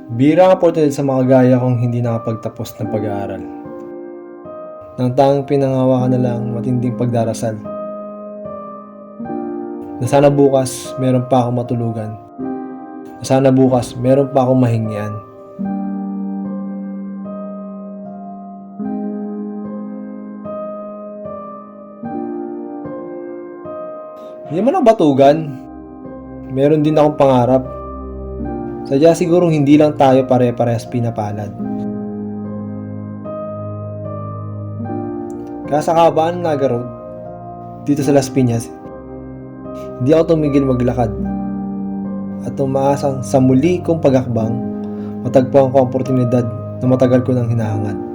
Bira ang oportunidad sa mga gaya kong hindi nakapagtapos ng pag-aaral. Nang tanging pinangawakan na lang matinding pagdarasal. Na sana bukas meron pa akong matulugan. Na sana bukas meron pa akong mahingian. Hindi man ako batugan. Meron din akong pangarap. Sadya sigurong hindi lang tayo pare-parehas pinapalad. Kaya sa kabaan ng Naga Road, dito sa Las Piñas, hindi ako tumigil maglakad. At umaasang sa muli kong pagakbang, matagpuan ko ang oportunidad na matagal ko nang hinahangad.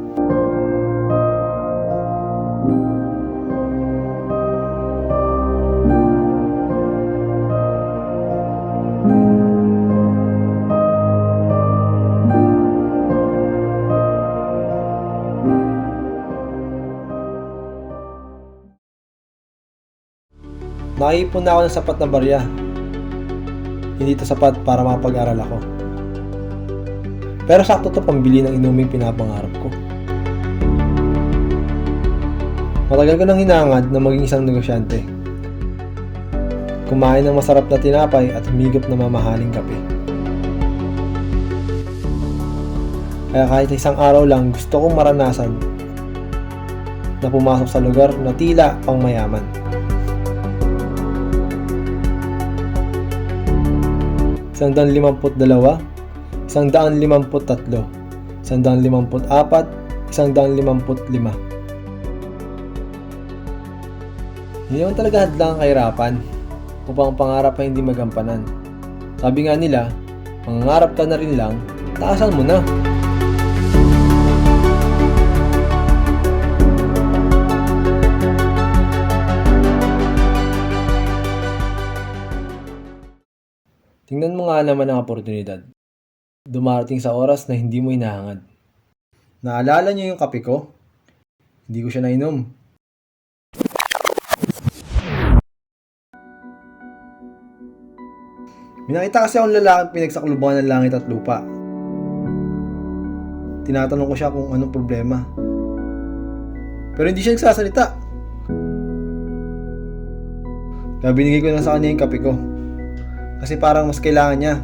Nakaipon na ako ng sapat na barya. Hindi ito sapat para makapag-aral ako. Pero sakto to pambili ng inuming pinapangarap ko. Matagal ko nang hinangad na maging isang negosyante. Kumain ng masarap na tinapay at humigop na mamahaling kape. Kaya kahit isang araw lang gusto kong maranasan na pumasok sa lugar na tila pang mayaman. 152, 153, 154, 155. Hindi naman talaga hadlang ang kahirapan upang ang pangarap ay hindi magampanan. Sabi nga nila, mangangarap ka na rin lang, taasan mo na. Tingnan mo nga naman ang oportunidad. Dumarating sa oras na hindi mo hinahangad. Naalala niyo yung kape ko? Hindi ko siya nainom. May nakita kasi akong lalaking pinagsaklubangan ng langit at lupa. Tinatanong ko siya kung anong problema. Pero hindi siya nagsasalita. Kaya binigay ko na sa kanya yung kape ko. Kasi parang mas kailangan niya.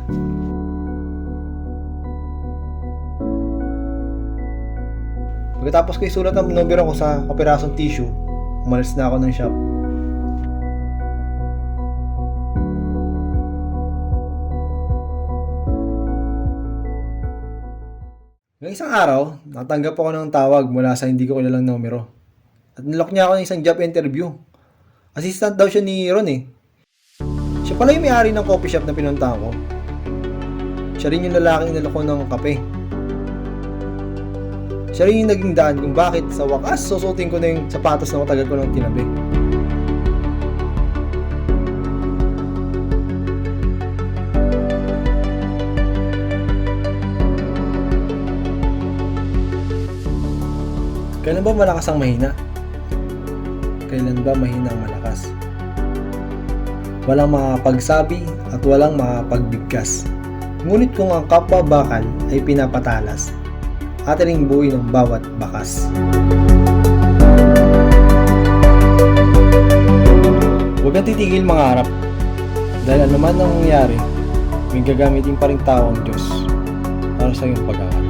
Pagkatapos ko isulat ang numero ko sa kapirasong tissue, umalis na ako ng shop. Ngayong isang araw, natanggap ako ng tawag mula sa hindi ko kilalang numero. At nilok niya ako ng isang job interview. Assistant daw siya ni Ron eh. Siya pala yung may-ari ng coffee shop na pinuntahan ko. Siya rin yung lalaking inalok ko ng kape. Siya rin yung naging daan kung bakit sa wakas susutin ko na yung sapatos na matagal ko lang tinabi. Kailan ba malakas ang mahina? Kailan ba mahina ang malakas? Walang makapagsabi at walang makapagbigkas. Ngunit kung ang kapwa bakal ay pinapatalas, ating buuin ng bawat bakas. Huwag kang titigil mangarap. Dahil anuman ang mangyari, may gagamitin pa rin tao ang Diyos para sa iyong pag-aaral.